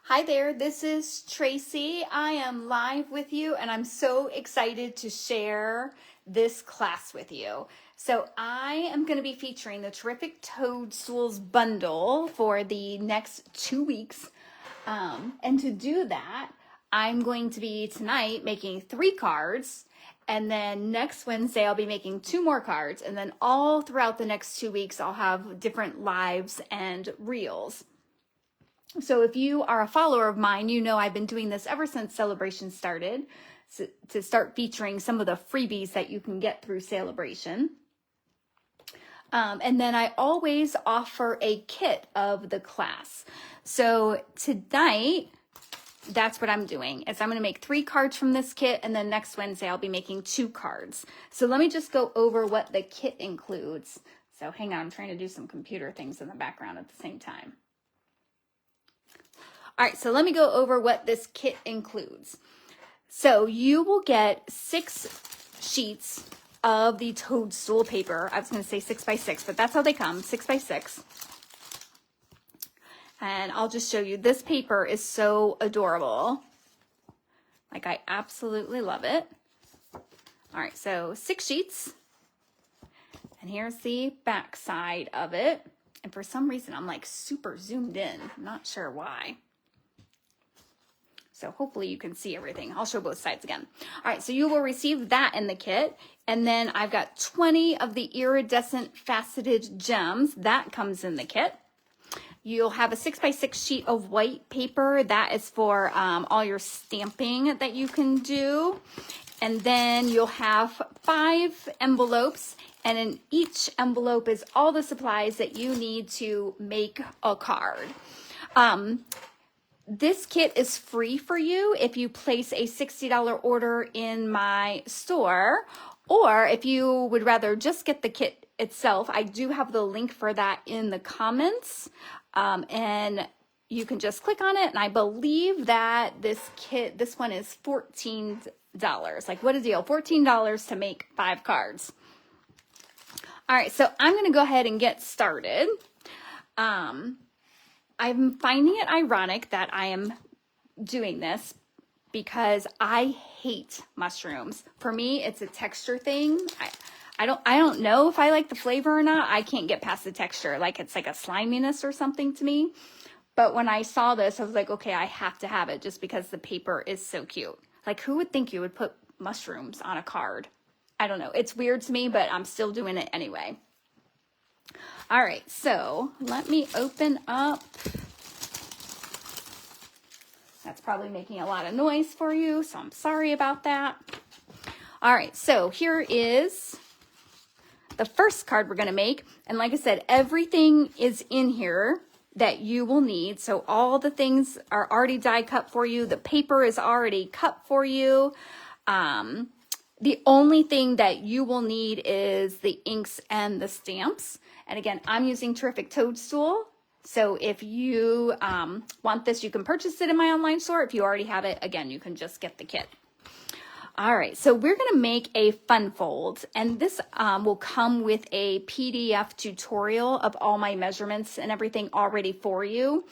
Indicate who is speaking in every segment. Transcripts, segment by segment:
Speaker 1: Hi there, this is Tracy. I am live with you and I'm so excited to share this class with you. So I am going to be featuring the Terrific Toadstools bundle for the next 2 weeks. And to do that, I'm going to be tonight making 3 cards. And then next Wednesday, I'll be making 2 more cards. And then all throughout the next 2 weeks, I'll have different lives and reels. So if you are a follower of mine, you know I've been doing this ever since Celebration started, to start featuring some of the freebies that you can get through Celebration. And then I always offer a kit of the class. So tonight, that's what I'm doing, is I'm going to make 3 cards from this kit, and then next Wednesday I'll be making 2 cards. So let me just go over what the kit includes. So hang on, I'm trying to do some computer things in the background at the same time. All right, so let me go over what this kit includes. So you will get 6 sheets of the toadstool paper. I was going to say 6 by 6, but that's how they come, 6 by 6. And I'll just show you. This paper is so adorable. Like, I absolutely love it. All right, so 6 sheets. And here's the back side of it. And for some reason, I'm like super zoomed in. I'm not sure why. So hopefully you can see everything. I'll show both sides again. All right, so you will receive that in the kit. And then I've got 20 of the iridescent faceted gems. That comes in the kit. You'll have a 6 by 6 sheet of white paper. That is for all your stamping that you can do. And then you'll have 5 envelopes. And in each envelope is all the supplies that you need to make a card. This kit is free for you if you place a $60 order in my store, or if you would rather just get the kit itself, I do have the link for that in the comments, and you can just click on it, and I believe that this one is $14. Like, what a deal, $14 to make 5 cards. All right, so I'm going to go ahead and get started. I'm finding it ironic that I am doing this because I hate mushrooms. For me, it's a texture thing. I don't know if I like the flavor or not. I can't get past the texture. Like, it's like a sliminess or something to me. But when I saw this, I was like, okay, I have to have it just because the paper is so cute. Like, who would think you would put mushrooms on a card? I don't know. It's weird to me, but I'm still doing it anyway. All right, so let me open up. That's probably making a lot of noise for you, so I'm sorry about that. All right, so here is the first card we're going to make. And like I said, everything is in here that you will need. So all the things are already die cut for you. The paper is already cut for you. The only thing that you will need is the inks and the stamps. And again, I'm using Terrific Toadstool. So if you want this, you can purchase it in my online store. If you already have it, again, you can just get the kit. All right, so we're going to make a fun fold. And this will come with a PDF tutorial of all my measurements and everything already for you.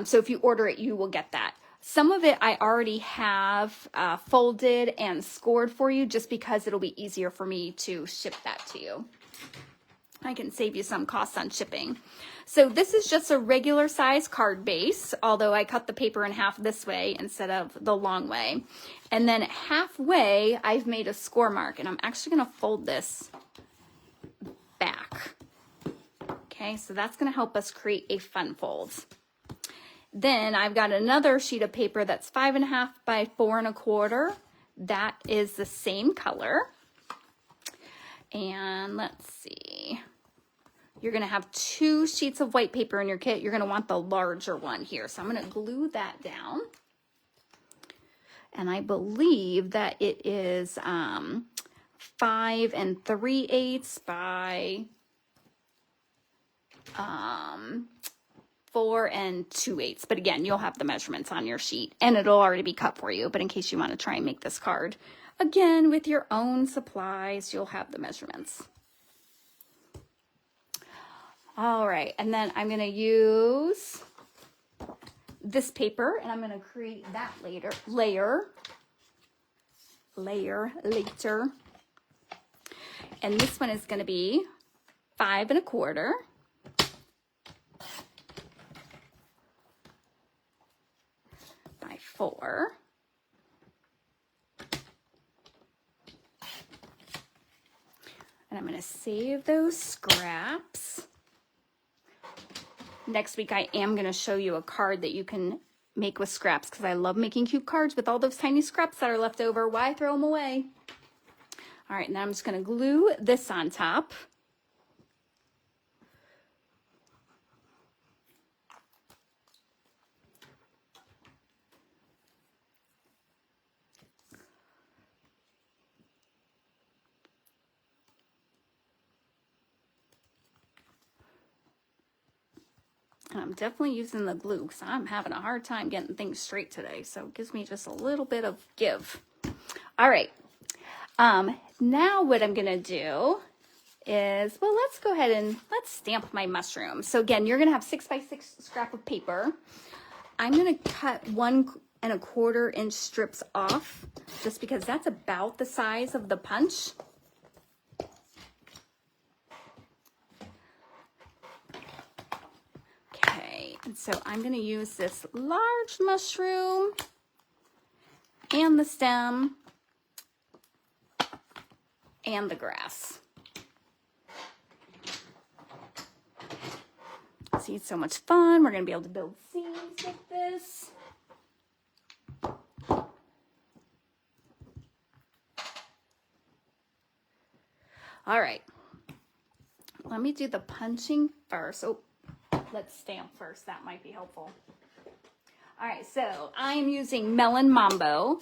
Speaker 1: So if you order it, you will get that. Some of it I already have folded and scored for you just because it'll be easier for me to ship that to you. I can save you some costs on shipping. So this is just a regular size card base, although I cut the paper in half this way instead of the long way. And then halfway, I've made a score mark, and I'm actually going to fold this back. Okay, so that's going to help us create a fun fold. Then I've got another sheet of paper that's 5.5 by 4.25. That is the same color. And let's see. You're going to have 2 sheets of white paper in your kit. You're going to want the larger one here. So I'm going to glue that down. And I believe that it is 5 3/8 by 4 2/8. But again, you'll have the measurements on your sheet. And it'll already be cut for you. But in case you want to try and make this card, again, with your own supplies, you'll have the measurements. All right, and then I'm going to use this paper, and I'm going to create that layer later. And this one is going to be 5 1/4 by 4. And I'm going to save those scraps. Next week, I am going to show you a card that you can make with scraps because I love making cute cards with all those tiny scraps that are left over. Why throw them away? All right, now I'm just going to glue this on top. And I'm definitely using the glue because I'm having a hard time getting things straight today. So it gives me just a little bit of give. All right. Now what I'm going to do is, well, let's go ahead and let's stamp my mushroom. So again, you're going to have 6 by 6 scrap of paper. I'm going to cut 1 1/4 inch strips off just because that's about the size of the punch. And so I'm going to use this large mushroom and the stem and the grass. See, it's so much fun. We're going to be able to build scenes with this. All right. Let me do the punching first. Oh. Let's stamp first. That might be helpful. All right, so I'm using Melon Mambo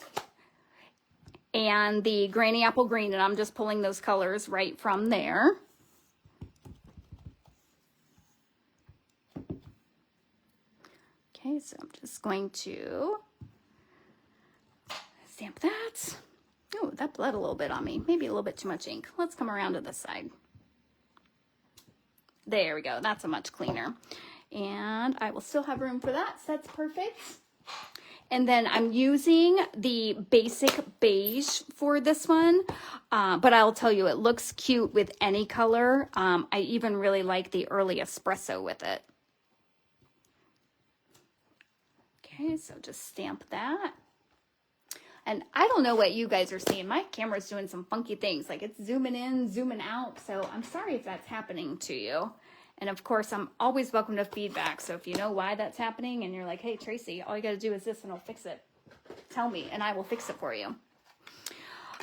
Speaker 1: and the Granny Apple Green, and I'm just pulling those colors right from there. Okay, so I'm just going to stamp that. Oh, that bled a little bit on me. Maybe a little bit too much ink. Let's come around to this side. There we go. That's a much cleaner. And I will still have room for that. So that's perfect. And then I'm using the basic beige for this one. But I'll tell you, it looks cute with any color. I even really like the early espresso with it. Okay, so just stamp that. And I don't know what you guys are seeing. My camera's doing some funky things. Like it's zooming in, zooming out. So I'm sorry if that's happening to you. And of course, I'm always welcome to feedback. So if you know why that's happening and you're like, hey, Tracy, all you got to do is this and I'll fix it. Tell me and I will fix it for you.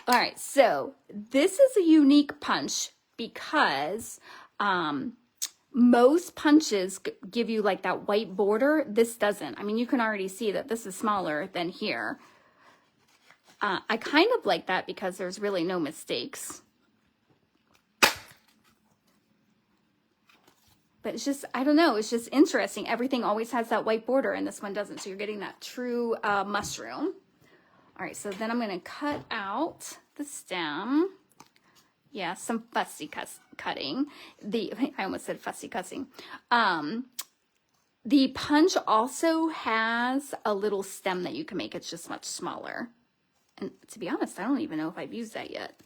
Speaker 1: All right. So this is a unique punch because most punches give you like that white border. This doesn't. I mean, you can already see that this is smaller than here. I kind of like that because there's really no mistakes. But it's just, I don't know, it's just interesting. Everything always has that white border and this one doesn't. So you're getting that true mushroom. All right, so then I'm going to cut out the stem. Yeah, some fussy cutting. I almost said fussy cussing. The punch also has a little stem that you can make. It's just much smaller. And to be honest, I don't even know if I've used that yet.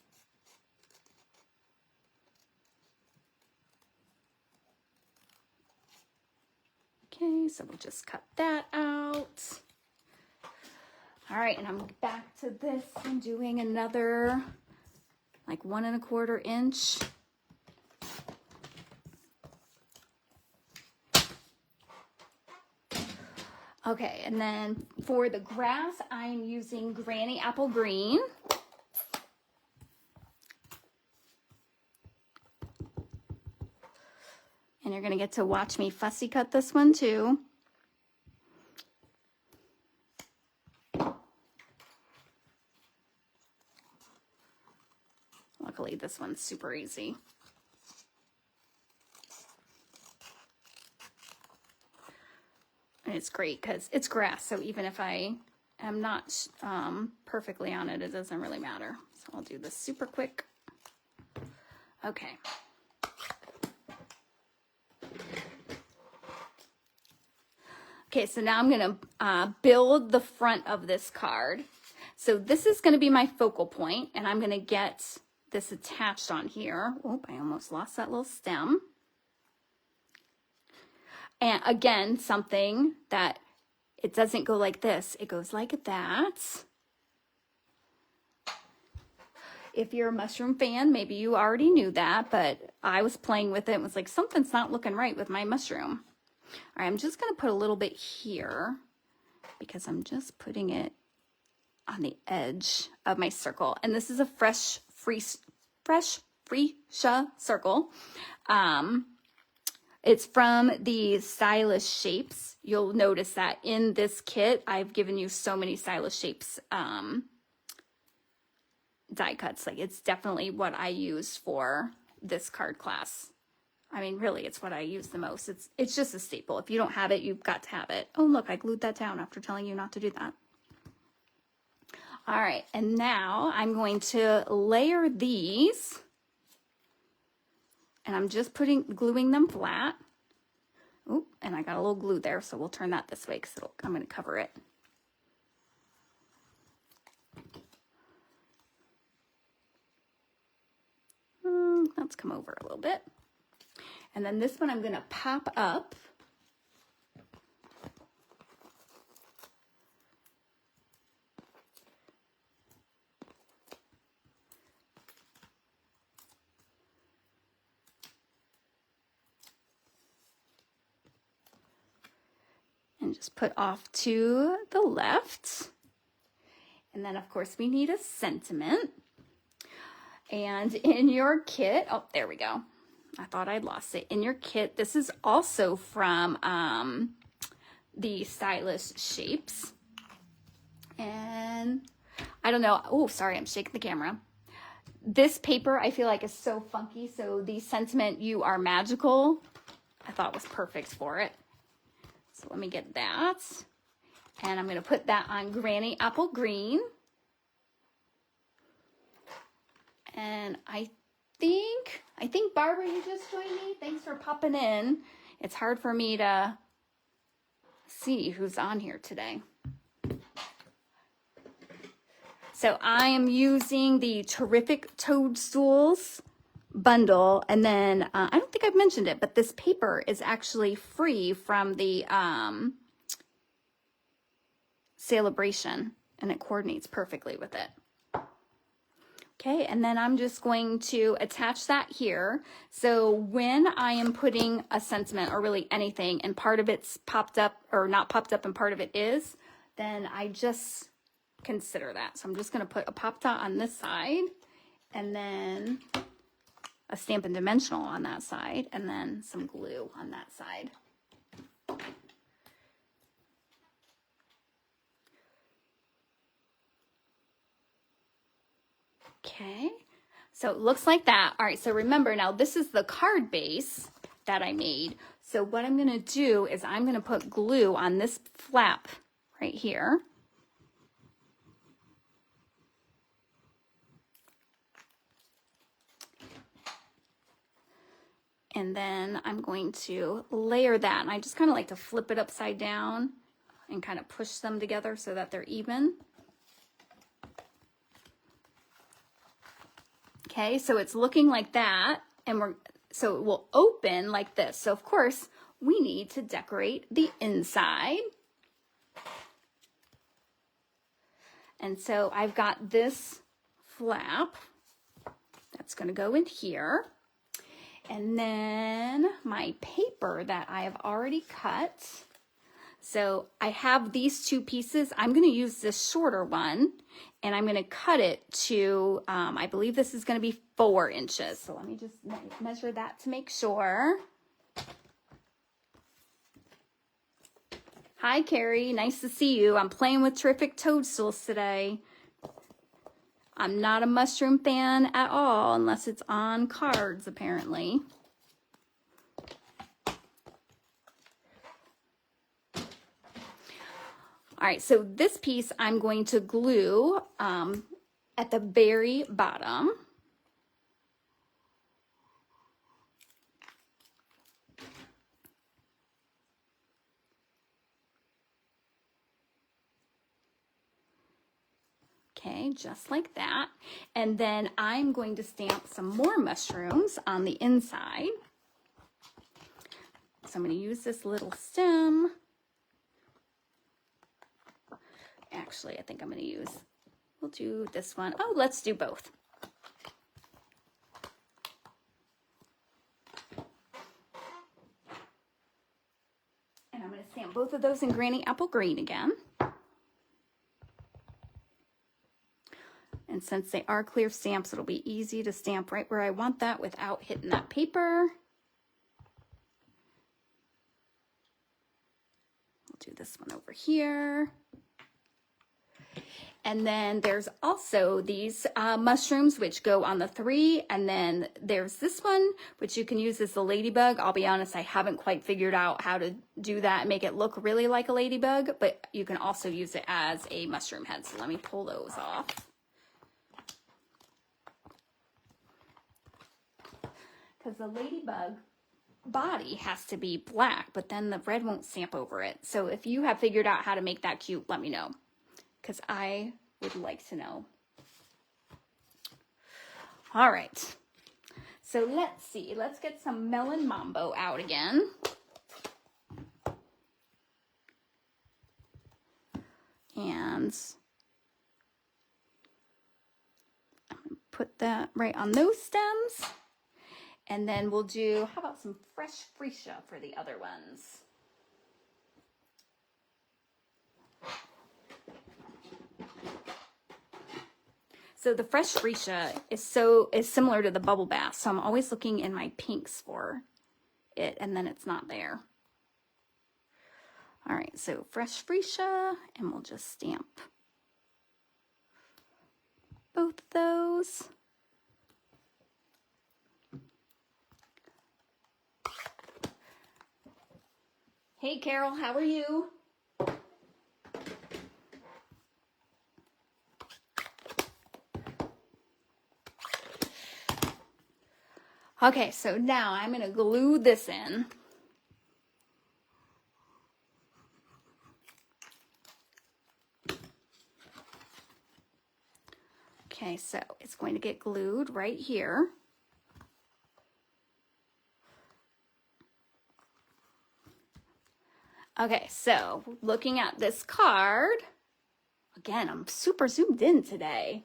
Speaker 1: Okay, so we'll just cut that out. All right, and I'm back to this. I'm doing another like 1 1/4 inch. Okay, and then for the grass, I'm using Granny Apple Green. And you're going to get to watch me fussy cut this one too. Luckily, this one's super easy. And it's great because it's grass, so even if I am not perfectly on it, it doesn't really matter. So I'll do this super quick. Okay. Okay, so now I'm gonna build the front of this card. So this is gonna be my focal point, and I'm gonna get this attached on here. Oh, I almost lost that little stem. And again, something that it doesn't go like this, it goes like that. If you're a mushroom fan, maybe you already knew that, but I was playing with it and was like, something's not looking right with my mushroom. All right, I'm just gonna put a little bit here because I'm just putting it on the edge of my circle. And this is a fresh freesia circle. It's from the Stylish Shapes. You'll notice that in this kit, I've given you so many Stylish Shapes die cuts. Like, it's definitely what I use for this card class. I mean, really, it's what I use the most. It's just a staple. If you don't have it, you've got to have it. Oh, look, I glued that down after telling you not to do that. All right, and now I'm going to layer these, and I'm just gluing them flat. Oop, and I got a little glue there, so we'll turn that this way because I'm going to cover it. Let's come over a little bit. And then this one I'm going to pop up. And just put off to the left. And then of course we need a sentiment. And in your kit, oh, there we go. I thought I'd lost it. In your kit, this is also from the Stylish Shapes. And I don't know. Oh, sorry, I'm shaking the camera. This paper I feel like is so funky. So the sentiment, "You are magical," I thought was perfect for it. So let me get that. And I'm going to put that on Granny Apple Green. And I think Barbara, you just joined me. Thanks for popping in. It's hard for me to see who's on here today. So I am using the Terrific Toadstools bundle, and then I don't think I've mentioned it, but this paper is actually free from the celebration, and it coordinates perfectly with it. Okay, and then I'm just going to attach that here. So when I am putting a sentiment, or really anything, and part of it's popped up or not popped up and part of it is, then I just consider that. So I'm just going to put a pop dot on this side, and then a Stampin' Dimensional on that side, and then some glue on that side. Okay, so it looks like that. All right, so remember now, this is the card base that I made. So what I'm gonna do is I'm gonna put glue on this flap right here. And then I'm going to layer that. And I just kind of like to flip it upside down and kind of push them together so that they're even. Okay, so it's looking like that, and so it will open like this. So of course, we need to decorate the inside. And so I've got this flap that's going to go in here. And then my paper that I have already cut. So I have these two pieces. I'm going to use this shorter one, and I'm going to cut it to, I believe this is going to be 4 inches. So let me just measure that to make sure. Hi, Carrie. Nice to see you. I'm playing with Terrific Toadstools today. I'm not a mushroom fan at all, unless it's on cards, apparently. All right, so this piece I'm going to glue at the very bottom. Okay, just like that. And then I'm going to stamp some more mushrooms on the inside. So I'm going to use this little stem. Actually, I think I'm going to use, we'll do this one. Oh, let's do both. And I'm going to stamp both of those in Granny Apple Green again. And since they are clear stamps, it'll be easy to stamp right where I want that without hitting that paper. We'll do this one over here. And then there's also these mushrooms which go on the 3, and then there's this one which you can use as the ladybug. I'll be honest, I haven't quite figured out how to do that and make it look really like a ladybug, but you can also use it as a mushroom head. So let me pull those off. Because the ladybug body has to be black, but then the red won't stamp over it. So if you have figured out how to make that cute, let me know, because I would like to know. All right, so let's see. Let's get some Melon Mambo out again. And I'm going to put that right on those stems. And then we'll do, how about some fresh freesia for the other ones? So the fresh freesia is similar to the bubble bath. So I'm always looking in my pinks for it, and then it's not there. All right, so fresh freesia, and we'll just stamp both of those. Hey, Carol, how are you? Okay, so now I'm going to glue this in. Okay, so it's going to get glued right here. Okay, so looking at this card, again, I'm super zoomed in today.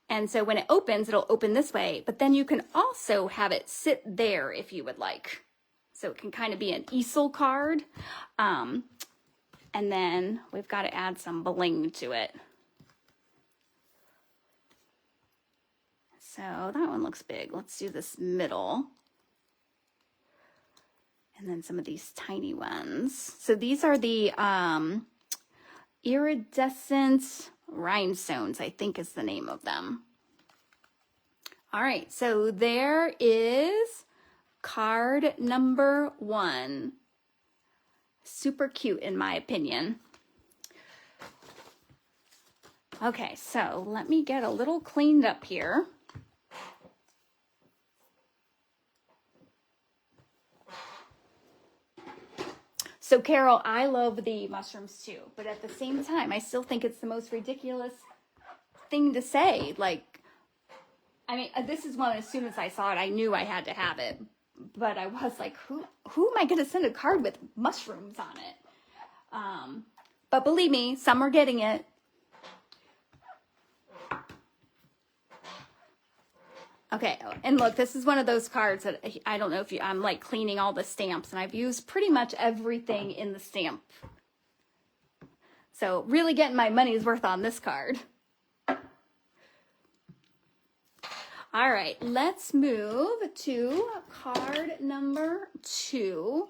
Speaker 1: And so when it opens, it'll open this way, but then you can also have it sit there if you would like. So it can kind of be an easel card. And then we've got to add some bling to it. So that one looks big. Let's do this middle. And then some of these tiny ones. So these are the iridescent rhinestones, I think is the name of them. All right, so there is card number 1. Super cute in my opinion. Okay, so let me get a little cleaned up here. So Carol, I love the mushrooms too, but at the same time, I still think it's the most ridiculous thing to say. Like, I mean, this is one, as soon as I saw it, I knew I had to have it. But I was like, who am I going to send a card with mushrooms on it? But believe me, some are getting it. Okay, and look, this is one of those cards that I don't know if I'm like cleaning all the stamps, and I've used pretty much everything in the stamp. So really getting my money's worth on this card. All right, let's move to card number 2.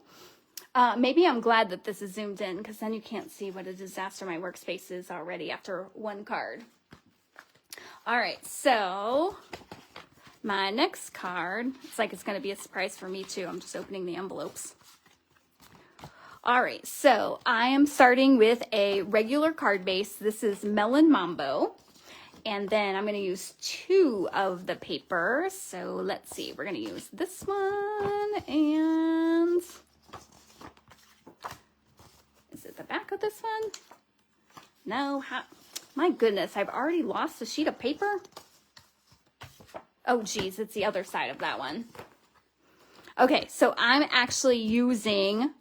Speaker 1: Maybe I'm glad that this is zoomed in, because then you can't see what a disaster my workspace is already after one card. All right, so my next card, it's like it's going to be a surprise for me too. I'm just opening the envelopes. All right, so I am starting with a regular card base. This is Melon Mambo. And then I'm going to use 2 of the paper. So let's see, we're going to use this one, and is it the back of this one? No, My goodness, I've already lost a sheet of paper. Oh geez, it's the other side of that one. Okay, so I'm actually using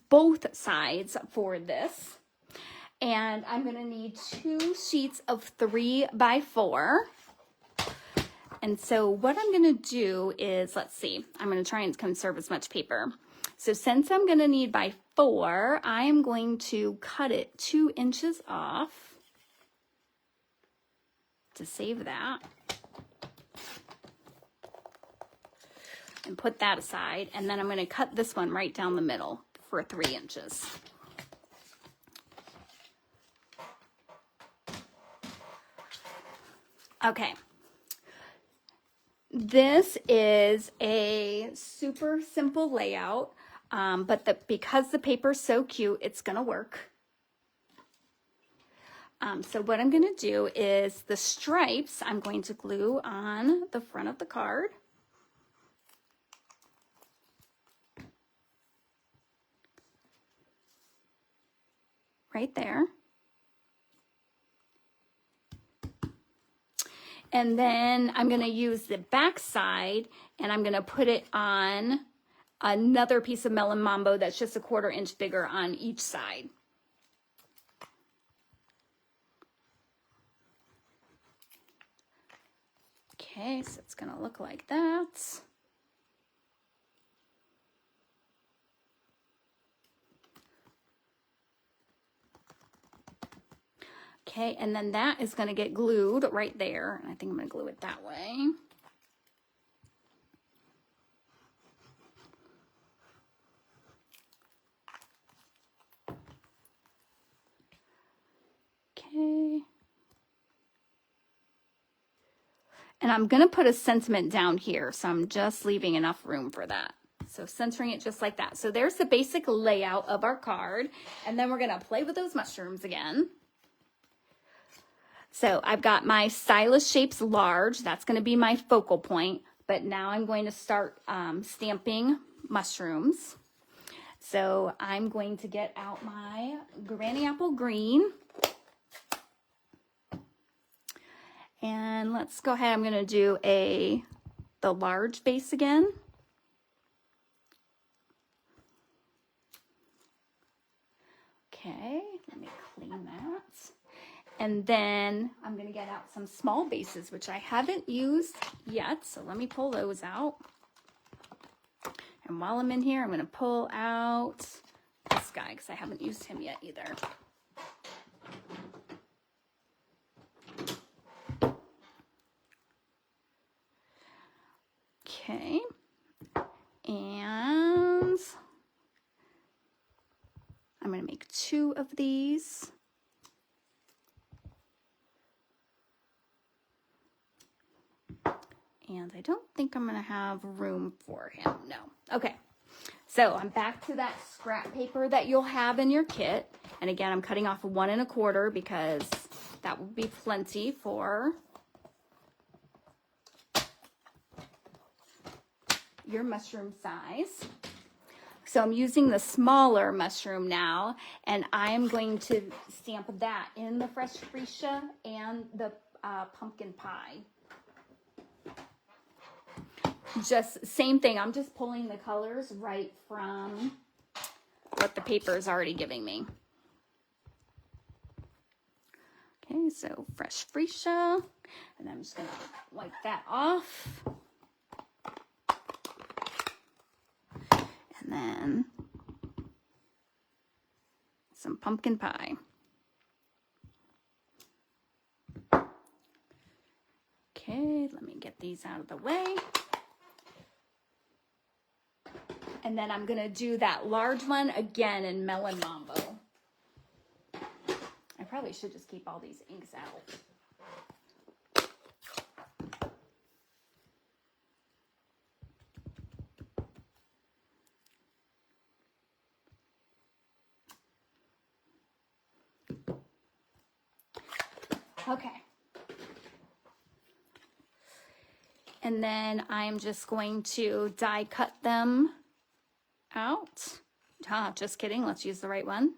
Speaker 1: both sides for this. And I'm gonna need 2 sheets of 3 by 4. And so what I'm gonna do is, let's see, I'm gonna try and conserve as much paper. So since I'm gonna need by 4, I am going to cut it 2 inches off to save that. And put that aside. And then I'm gonna cut this one right down the middle for 3 inches. Okay. This is a super simple layout, but because the paper is so cute, it's gonna work. So what I'm gonna do is the stripes I'm going to glue on the front of the card. Right there. And then I'm going to use the back side and I'm going to put it on another piece of melon mambo that's just a 1/4 inch bigger on each side. Okay, so it's going to look like that. Okay, and then that is going to get glued right there. And I think I'm going to glue it that way. Okay. And I'm going to put a sentiment down here, so I'm just leaving enough room for that. So centering it just like that. So there's the basic layout of our card. And then we're going to play with those mushrooms again. So I've got my stylus shapes large. That's going to be my focal point. But now I'm going to start stamping mushrooms. So I'm going to get out my Granny Apple Green. And let's go ahead. I'm going to do the large base again. Okay, let me clean that. And then I'm going to get out some small bases, which I haven't used yet. So let me pull those out. And while I'm in here, I'm going to pull out this guy because I haven't used him yet either. Okay. And I'm going to make 2 of these. And I don't think I'm going to have room for him. No. Okay. So I'm back to that scrap paper that you'll have in your kit. And again, I'm cutting off 1 1/4 because that will be plenty for your mushroom size. So I'm using the smaller mushroom now, and I'm going to stamp that in the fresh freesia and the pumpkin pie. Just same thing. I'm just pulling the colors right from what the paper is already giving me. Okay, so fresh freesia, and I'm just going to wipe that off. And then some pumpkin pie. Okay, let me get these out of the way. And then I'm going to do that large one again in Melon Mambo. I probably should just keep all these inks out. Okay. And then I'm just going to die cut them out. Just kidding. Let's use the right one.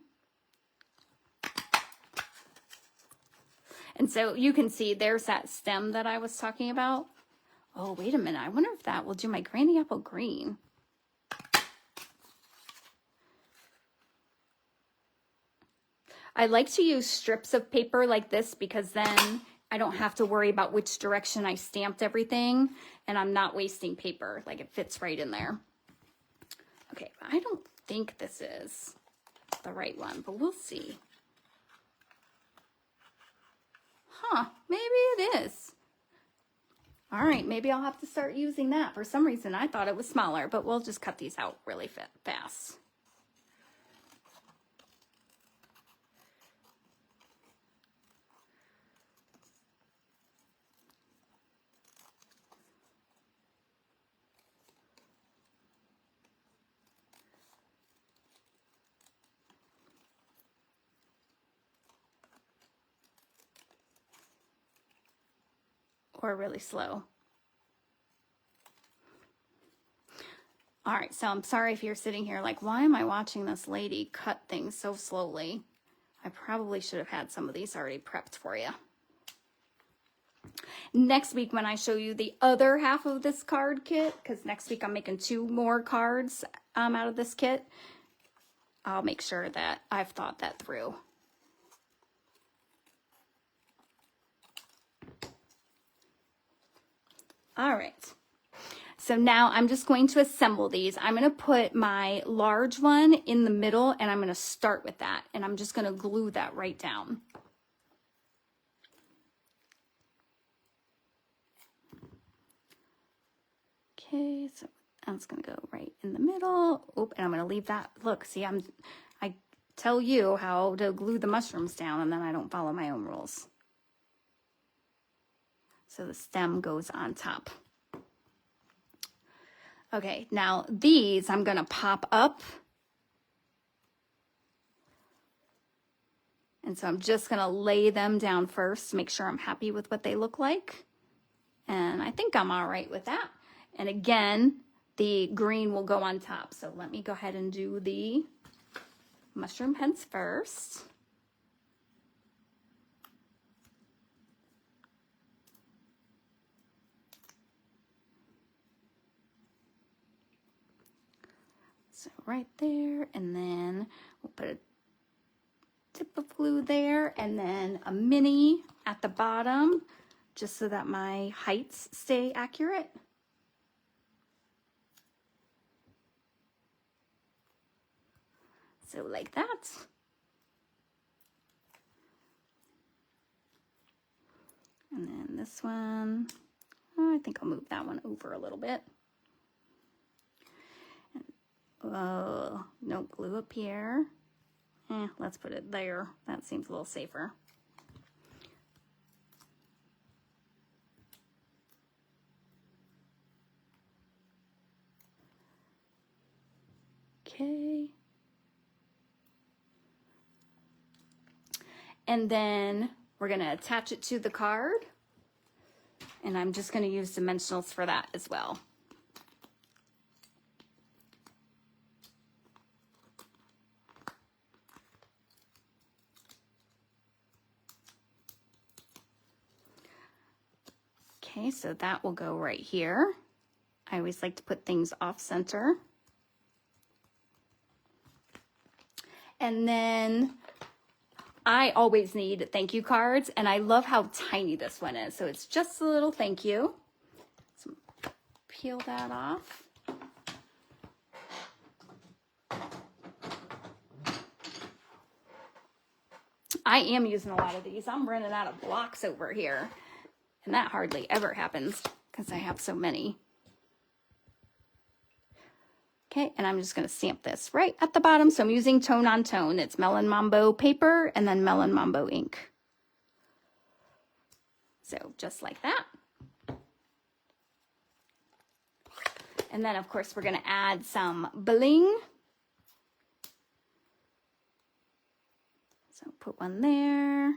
Speaker 1: And so you can see there's that stem that I was talking about. Oh, wait a minute. I wonder if that will do my granny apple green. I like to use strips of paper like this because then I don't have to worry about which direction I stamped everything, and I'm not wasting paper. Like, it fits right in there. Okay, I don't think this is the right one, but we'll see. Huh, maybe it is. All right, maybe I'll have to start using that. For some reason, I thought it was smaller, but we'll just cut these out really fast. Or really slow. All right, so I'm sorry if you're sitting here like, why am I watching this lady cut things so slowly? I probably should have had some of these already prepped for you. Next week when I show you the other half of this card kit, because next week I'm making 2 more cards out of this kit, I'll make sure that I've thought that through. All right, so now I'm just going to assemble these. I'm going to put my large one in the middle, and I'm going to start with that, and I'm just going to glue that right down. Okay, so that's going to go right in the middle. Oh, and I'm going to leave that. Look, see, I tell you how to glue the mushrooms down, and then I don't follow my own rules. So the stem goes on top. Okay, now these I'm going to pop up. And so I'm just going to lay them down first, make sure I'm happy with what they look like. And I think I'm all right with that. And again, the green will go on top. So let me go ahead and do the mushroom heads first. So right there, and then we'll put a tip of glue there, and then a mini at the bottom, just so that my heights stay accurate. So like that. And then this one, oh, I think I'll move that one over a little bit. Oh, no glue up here. Let's put it there. That seems a little safer. Okay. And then we're going to attach it to the card. And I'm just going to use dimensionals for that as well. Okay, so that will go right here. I always like to put things off center. And then I always need thank you cards, and I love how tiny this one is. So it's just a little thank you. So peel that off. I am using a lot of these. I'm running out of blocks over here. And that hardly ever happens because I have so many. Okay, and I'm just going to stamp this right at the bottom. So I'm using tone on tone. It's Melon Mambo paper and then Melon Mambo ink. So just like that. And then, of course, we're going to add some bling. So put one there.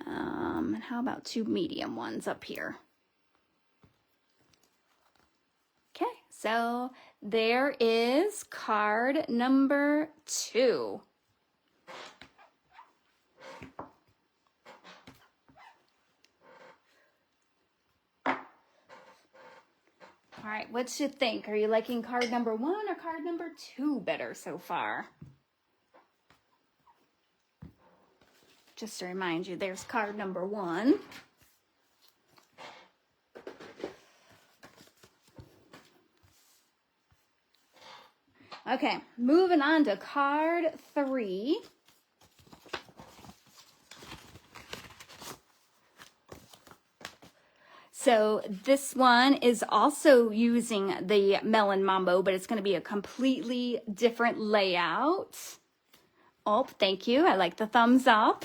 Speaker 1: And how about 2 medium ones up here? Okay, so there is card number 2. All right, what you think? Are you liking card number 1 or card number 2 better so far? Just to remind you, there's card number 1. Okay, moving on to card 3. So this one is also using the Melon Mambo, but it's going to be a completely different layout. Oh, thank you. I like the thumbs up.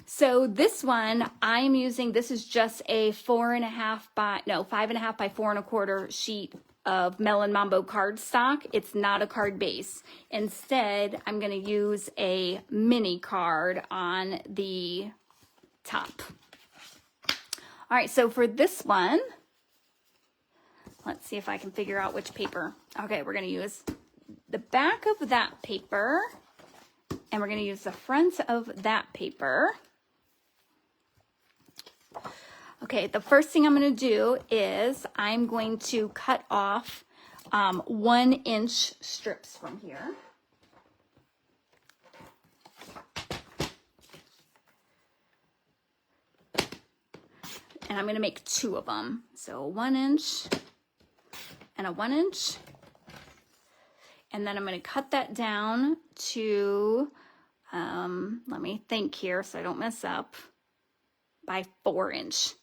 Speaker 1: So this one I'm using, this is just a 5.5 by 4.25 sheet of Melon Mambo cardstock. It's not a card base. Instead, I'm going to use a mini card on the top. All right, so for this one, let's see if I can figure out which paper. Okay, we're going to use the back of that paper, and we're going to use the front of that paper. Okay, the first thing I'm going to do is I'm going to cut off 1-inch strips from here. And I'm going to make 2 of them. So 1 inch and a 1 inch. And then I'm going to cut that down to, let me think here so I don't mess up, by 4 inch.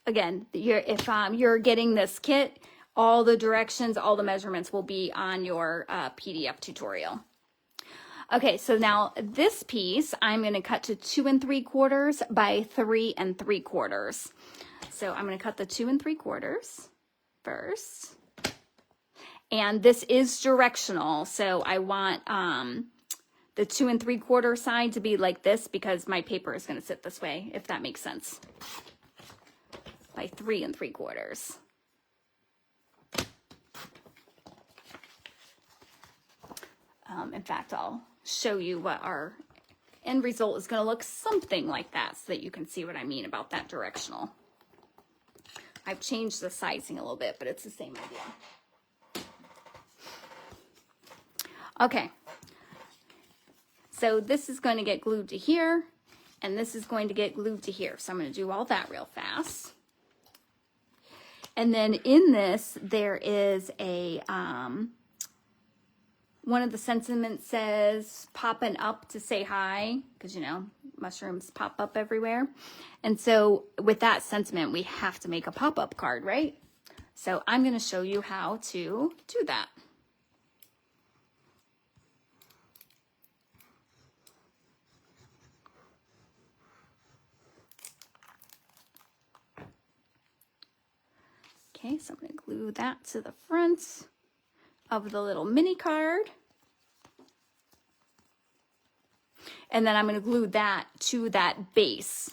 Speaker 1: Again, if you're getting this kit, all the directions, all the measurements will be on your PDF tutorial. Okay, so now this piece I'm going to cut to 2 3/4 by 3 3/4. So I'm going to cut the 2 3/4 first. And this is directional, so I want the 2 3/4 side to be like this because my paper is going to sit this way, if that makes sense. By 3 3/4. In fact, I'll show you what our end result is going to look something like that so that you can see what I mean about that directional. I've changed the sizing a little bit, but it's the same idea. Okay, so this is going to get glued to here, and this is going to get glued to here. So I'm going to do all that real fast. And then in this, there is a, one of the sentiments says, popping up to say hi, because, you know, mushrooms pop up everywhere. And so with that sentiment, we have to make a pop-up card, right? So I'm going to show you how to do that. Okay, so I'm going to glue that to the front of the little mini card. And then I'm going to glue that to that base.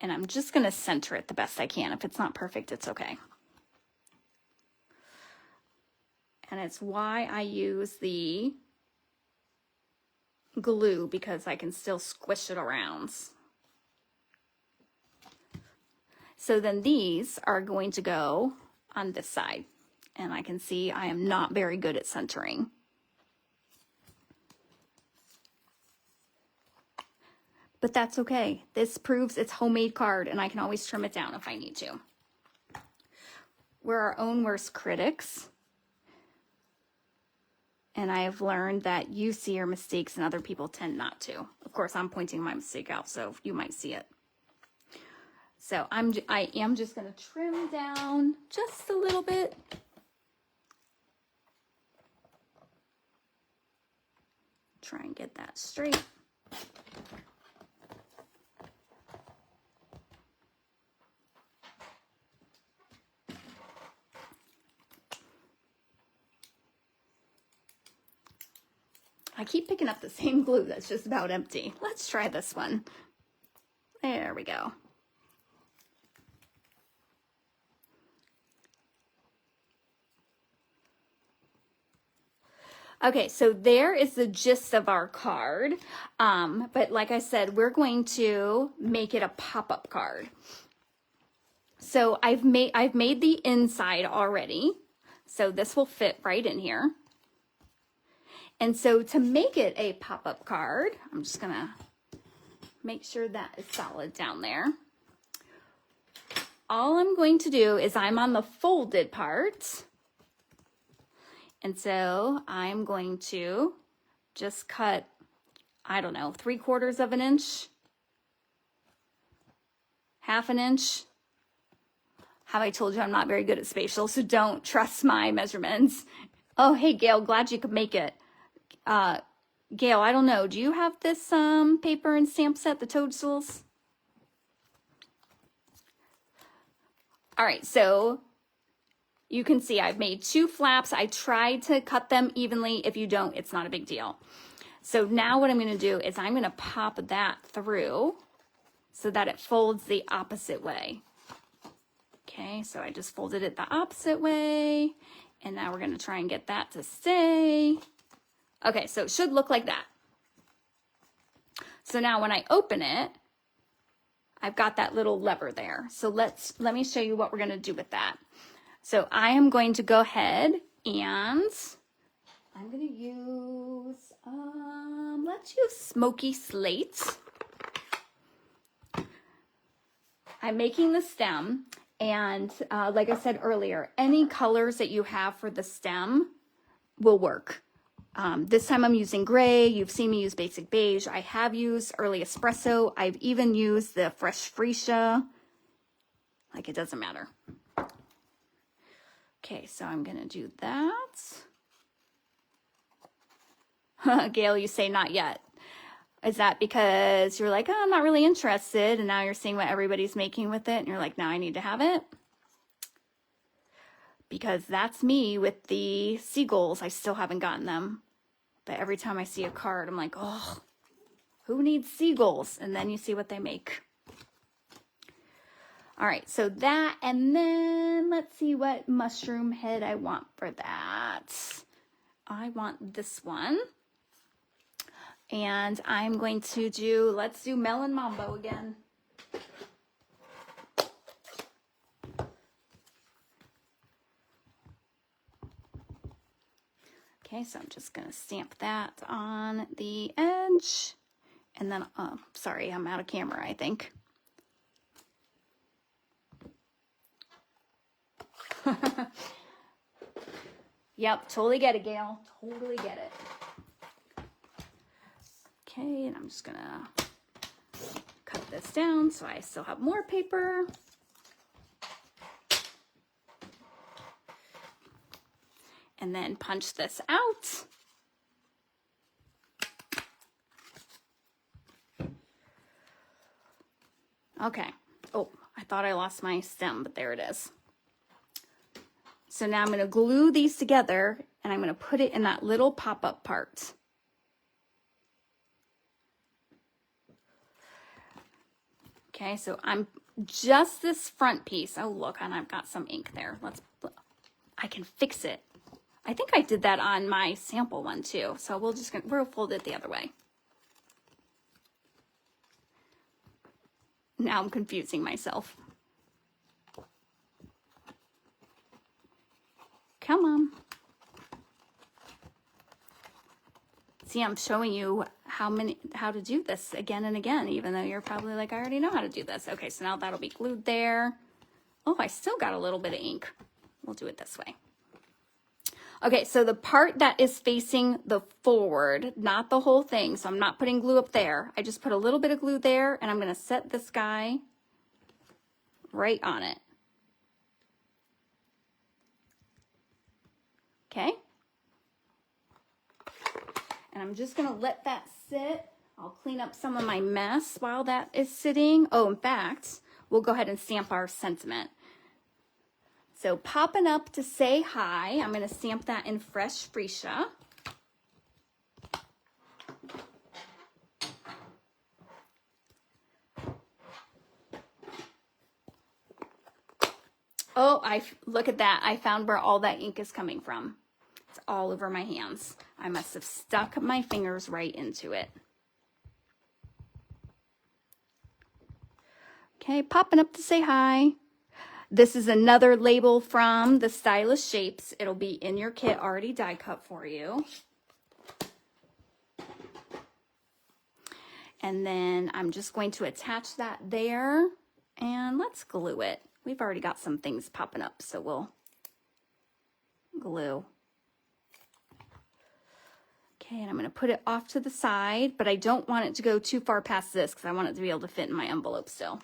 Speaker 1: And I'm just going to center it the best I can. If it's not perfect, it's okay. And it's why I use the glue, because I can still squish it around. So then these are going to go on this side. And I can see I am not very good at centering. But that's okay. This proves it's homemade card, and I can always trim it down if I need to. We're our own worst critics. And I have learned that you see your mistakes and other people tend not to. Of course, I'm pointing my mistake out, so you might see it. So I am just going to trim down just a little bit. Try and get that straight. I keep picking up the same glue that's just about empty. Let's try this one. There we go. Okay, so there is the gist of our card. But like I said, we're going to make it a pop-up card. So I've made the inside already. So this will fit right in here. And so to make it a pop-up card, I'm just gonna make sure that is solid down there. All I'm going to do is I'm on the folded part. And so I'm going to just cut, I don't know, 3/4 of an inch, 1/2 inch. Have I told you I'm not very good at spatial, so don't trust my measurements. Oh, hey, Gail, glad you could make it. Gail, I don't know. Do you have this paper and stamp set, the Toadstools? All right, so you can see I've made 2 flaps. I tried to cut them evenly. If you don't, it's not a big deal. So now what I'm going to do is I'm going to pop that through so that it folds the opposite way. Okay, so I just folded it the opposite way, and now we're going to try and get that to stay. Okay, so it should look like that. So now when I open it, I've got that little lever there. So let me show you what we're going to do with that. So I am going to go ahead and I'm going to use, let's use Smoky Slate. I'm making the stem, and like I said earlier, any colors that you have for the stem will work. This time I'm using gray. You've seen me use basic beige. I have used early espresso. I've even used the fresh freesia. Like, it doesn't matter. Okay, so I'm gonna do that. Gail, you say not yet. Is that because you're like, oh, I'm not really interested, and now you're seeing what everybody's making with it, and you're like, now I need to have it? Because that's me with the seagulls. I still haven't gotten them. But every time I see a card, I'm like, oh, who needs seagulls? And then you see what they make. All right, so that, and then let's see what mushroom head I want for that. I want this one. And I'm going to do, let's do Melon Mambo again. Okay, so I'm just going to stamp that on the edge. And then, sorry, I'm out of camera, I think. Yep, totally get it, Gail. Totally get it. Okay, and I'm just going to cut this down so I still have more paper. And then punch this out. Okay. Oh, I thought I lost my stem, but there it is. So now I'm going to glue these together, and I'm going to put it in that little pop-up part. Okay, so I'm just this front piece. Oh, look, and I've got some ink there. I can fix it. I think I did that on my sample one too. So we'll fold it the other way. Now I'm confusing myself. Come on. See, I'm showing you how to do this again and again, even though you're probably like, I already know how to do this. Okay, so now that'll be glued there. Oh, I still got a little bit of ink. We'll do it this way. Okay, so the part that is facing the forward, not the whole thing, so I'm not putting glue up there. I just put a little bit of glue there, and I'm going to set this guy right on it. Okay? And I'm just going to let that sit. I'll clean up some of my mess while that is sitting. Oh, in fact, we'll go ahead and stamp our sentiment. So popping up to say hi, I'm going to stamp that in fresh freesia. Oh, look at that. I found where all that ink is coming from. packed all over my hands. I must have stuck my fingers right into it. Okay, popping up to say hi. This is another label from the Stylish Shapes. It'll be in your kit already die cut for you. And then I'm just going to attach that there and let's glue it. We've already got some things popping up, so we'll glue. Okay, and I'm going to put it off to the side, but I don't want it to go too far past this because I want it to be able to fit in my envelope still.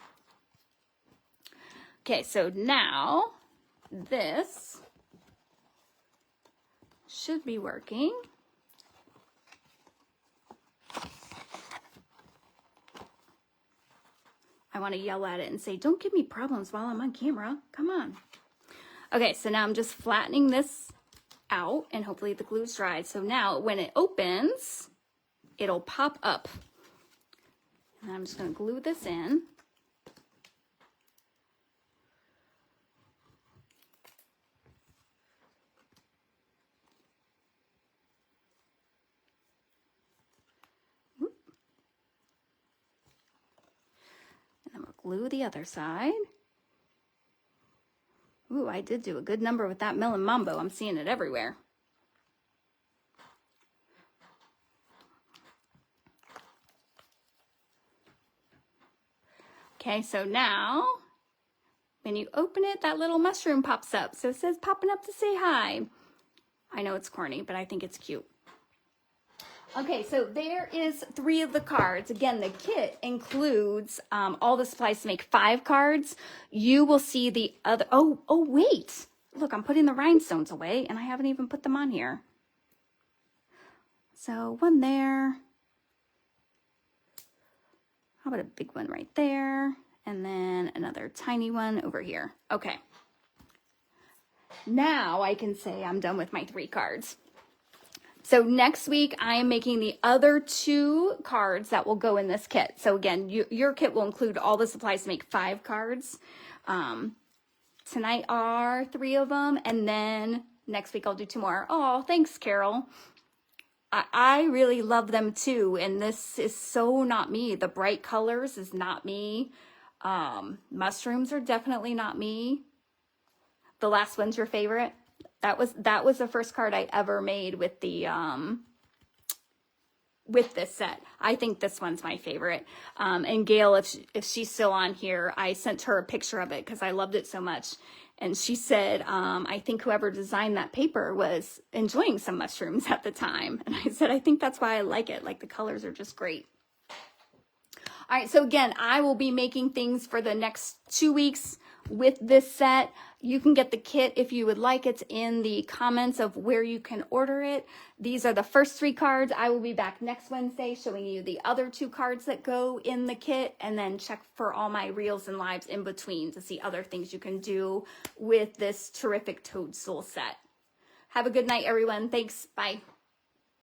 Speaker 1: Okay, so now this should be working. I want to yell at it and say, don't give me problems while I'm on camera. Come on. Okay, so now I'm just flattening this out and hopefully the glue's dried. So now when it opens, it'll pop up. And I'm just going to glue this in. Glue the other side. Ooh, I did do a good number with that Melon Mambo. I'm seeing it everywhere. Okay, so now when you open it, that little mushroom pops up. So it says popping up to say hi. I know it's corny, but I think it's cute. Okay, so there is 3 of the cards. Again, the kit includes all the supplies to make 5 cards. You will see the other, oh wait. Look, I'm putting the rhinestones away and I haven't even put them on here. So 1 there. How about a big one right there? And then another tiny one over here. Okay. Now I can say I'm done with my 3 cards. So next week, I am making the other 2 cards that will go in this kit. So again, your kit will include all the supplies to make 5 cards. Tonight are 3 of them, and then next week I'll do 2 more. Oh, thanks, Carol. I really love them too, and this is so not me. The bright colors is not me. Mushrooms are definitely not me. The last one's your favorite? That was the first card I ever made with the with this set. I think this one's my favorite. And Gail, if she's still on here, I sent her a picture of it because I loved it so much. And she said, I think whoever designed that paper was enjoying some mushrooms at the time. And I said, I think that's why I like it. Like the colors are just great. All right, so again, I will be making things for the next 2 weeks with this set. You can get the kit if you would like. It's in the comments of where you can order it. These are the first 3 cards. I will be back next Wednesday showing you the other 2 cards that go in the kit, and then check for all my reels and lives in between to see other things you can do with this Terrific Toadstool set. Have a good night, everyone. Thanks. Bye.